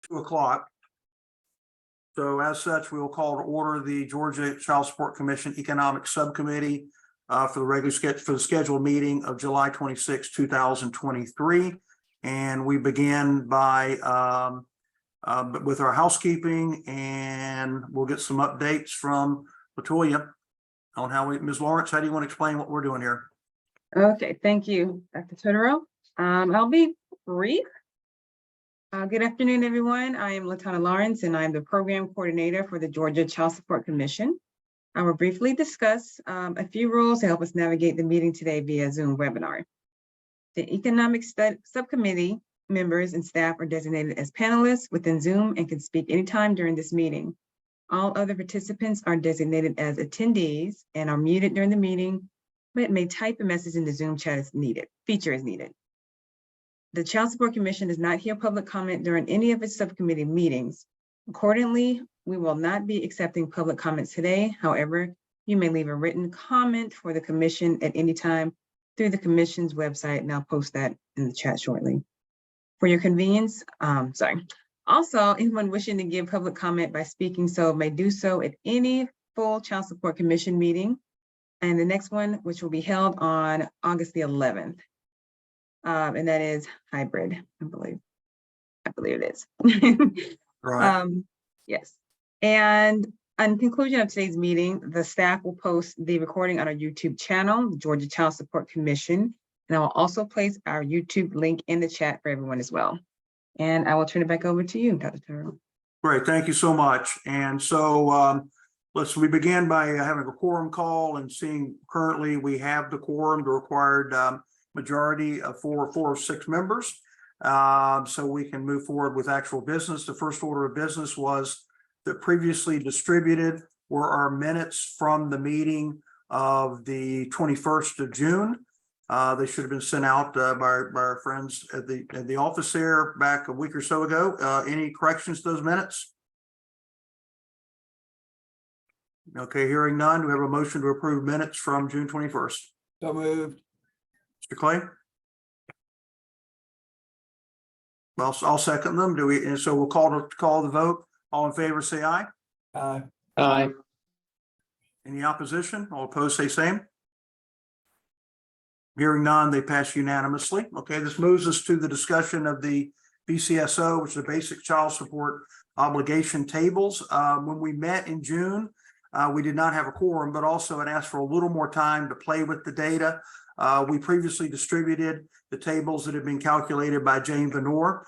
2 o'clock. So as such, we will call to order the Georgia Child Support Commission Economic Subcommittee for the scheduled meeting of July 26, 2023. And we begin by with our housekeeping, and we'll get some updates from Latoya on how Ms. Lawrence, how do you want to explain what we're doing here? Okay, thank you, Dr. Totoro. I'll be brief. Good afternoon, everyone. I am Latana Lawrence, and I'm the program coordinator for the Georgia Child Support Commission. I will briefly discuss a few rules to help us navigate the meeting today via Zoom webinar. The Economic Subcommittee members and staff are designated as panelists within Zoom and can speak anytime during this meeting. All other participants are designated as attendees and are muted during the meeting, but may type a message in the Zoom chat as needed. Feature is needed. The Child Support Commission does not hear public comment during any of its subcommittee meetings. Accordingly, we will not be accepting public comments today. However, you may leave a written comment for the commission at any time through the commission's website, and I'll post that in the chat shortly. For your convenience, Also, anyone wishing to give public comment by speaking so may do so at any full Child Support Commission meeting, and the next one, which will be held on August the 11th. And that is hybrid, I believe it is. Right. Yes. And on conclusion of today's meeting, the staff will post the recording on our YouTube channel, the Georgia Child Support Commission, and I will also place our YouTube link in the chat for everyone as well. And I will turn it back over to you, Dr. Turo. Great, thank you so much. And so we begin by having a quorum call and seeing currently we have the quorum, the required majority of four of 6 members. So we can move forward with actual business. The first order of business was that previously distributed were our minutes from the meeting of the 21st of June. They should have been sent out by our friends at the office there back a week or so ago. Any corrections to those minutes? Okay, hearing none, do we have a motion to approve minutes from June 21st? So moved. Mr. Clay? Well, I'll second them. And so we'll call the vote. All in favor, say aye. Aye. Aye. Any opposition? All opposed, say same. Hearing none, they pass unanimously. Okay, this moves us to the discussion of the BCSO, which is the Basic Child Support Obligation Tables. When we met in June, we did not have a quorum, but also it asked for a little more time to play with the data. We previously distributed the tables that had been calculated by Jane Venor.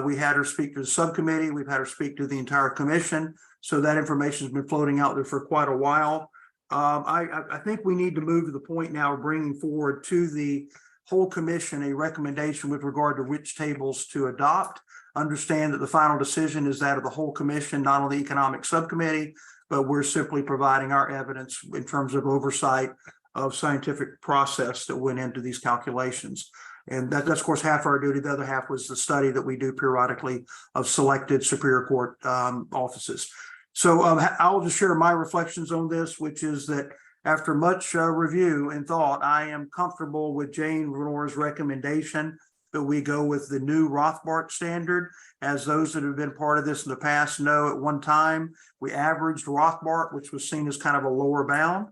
We had her speak to the subcommittee. We've had her speak to the entire commission. So that information has been floating out there for quite a while. I think we need to move to the point now of bringing forward to the whole commission a recommendation with regard to which tables to adopt. Understand that the final decision is that of the whole commission, not on the economic subcommittee, but we're simply providing our evidence in terms of oversight of scientific process that went into these calculations. And that's of course half our duty. The other half was the study that we do periodically of selected Superior Court offices. So I'll just share my reflections on this, which is that after much review and thought, I am comfortable with Jane Venor's recommendation that we go with the new Rothbard standard. As those that have been part of this in the past know, at one time, we averaged Rothbard, which was seen as kind of a lower bound,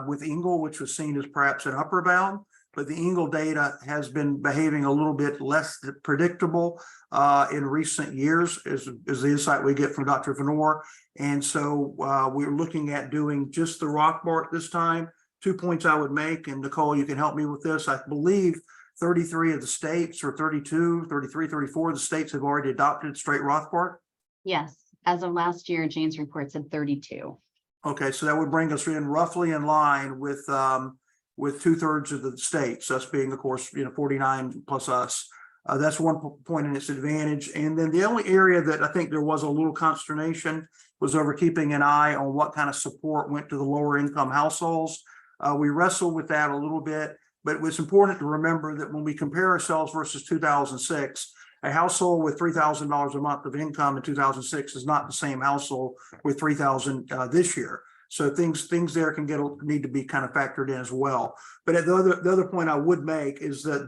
with Engel, which was seen as perhaps an upper bound. But the Engel data has been behaving a little bit less predictable in recent years, is the insight we get from Dr. Venor. And so we're looking at doing just the Rothbard this time. 2 points I would make, and Nicole, you can help me with this. I believe 33 of the states, or 32, 33, 34 of the states have already adopted straight Rothbard. Yes, as of last year, Jane's report said 32. Okay, so that would bring us in roughly in line with 2/3 of the states, us being, of course, 49 plus us. That's one point in its advantage. And then the only area that I think there was a little consternation was over keeping an eye on what kind of support went to the lower income households. We wrestled with that a little bit, but it's important to remember that when we compare ourselves versus 2006, a household with $3,000 a month of income in 2006 is not the same household with $3,000 this year. So things there need to be kind of factored in as well. But the other point I would make is that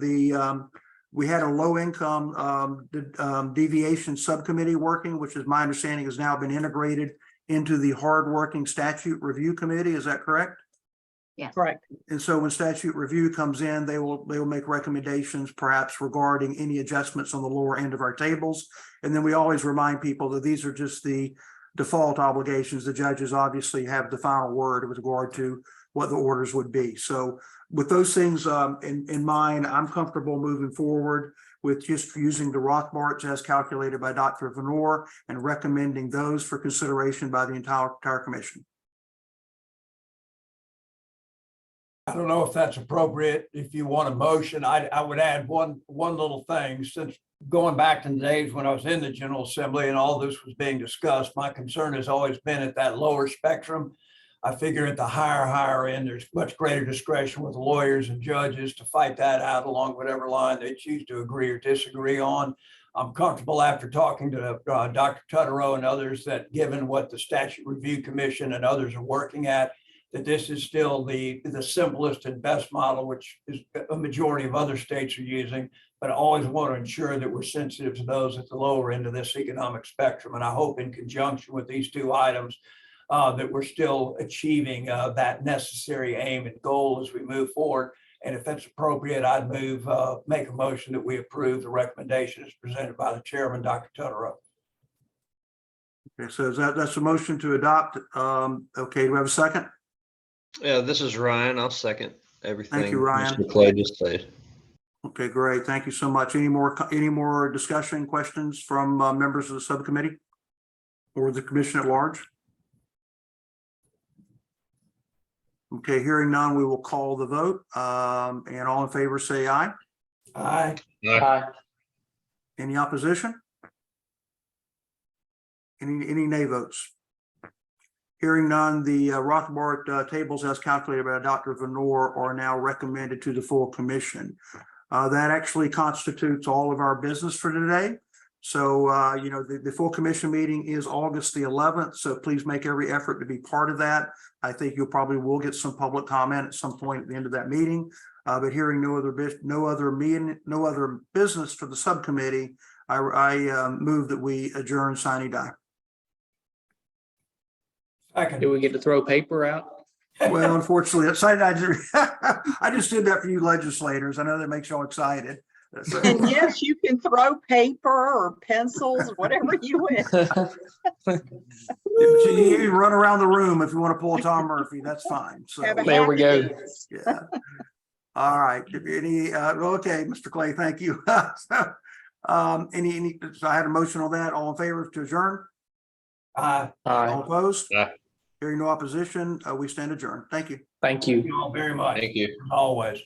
We had a low income deviation subcommittee working, which is my understanding has now been integrated into the hardworking statute review committee. Is that correct? Yes. Correct. And so when statute review comes in, they will make recommendations perhaps regarding any adjustments on the lower end of our tables. And then we always remind people that these are just the default obligations. The judges obviously have the final word with regard to what the orders would be. So with those things in mind, I'm comfortable moving forward with just using the Rothbarts as calculated by Dr. Venor and recommending those for consideration by the entire commission. I don't know if that's appropriate. If you want a motion, I would add one little thing. Since going back to the days when I was in the General Assembly and all this was being discussed, my concern has always been at that lower spectrum. I figure at the higher end, there's much greater discretion with lawyers and judges to fight that out along whatever line they choose to agree or disagree on. I'm comfortable after talking to Dr. Tutterow and others that given what the Statute Review Commission and others are working at, that this is still the simplest and best model, which is a majority of other states are using, but I always want to ensure that we're sensitive to those at the lower end of this economic spectrum. And I hope in conjunction with these two items that we're still achieving that necessary aim and goal as we move forward. And if that's appropriate, I'd make a motion that we approve the recommendation as presented by the chairman, Dr. Tutterow. Okay, so that's a motion to adopt. Okay, do we have a second? Yeah, this is Ryan. I'll second everything. Thank you, Ryan. Mr. Clay just said. Okay, great. Thank you so much. Any more discussion, questions from members of the subcommittee or the commission at large? Okay, hearing none, we will call the vote. And all in favor say aye. Aye. Any opposition? Any nay votes? Hearing none, the Rothbard tables as calculated by Dr. Venor are now recommended to the full commission. That actually constitutes all of our business for today. So, the full commission meeting is August the 11th. So please make every effort to be part of that. I think you'll probably will get some public comment at some point at the end of that meeting. But hearing no other business for the subcommittee, I move that we adjourn sine die. Do we get to throw paper out? Well, unfortunately, I just did that for you legislators. I know that makes y'all excited. So, And yes, you can throw paper or pencils, whatever you wish. you run around the room if you want to pull a Tom Murphy, that's fine. So Have a There we happy go. dance. yeah. All right. Okay, Mr. Clay, thank you. So I had a motion on that. All in favor to adjourn? Aye. All opposed? Aye. Hearing no opposition, we stand adjourned. Thank you. Thank you. Thank you all very much. Thank you. Always.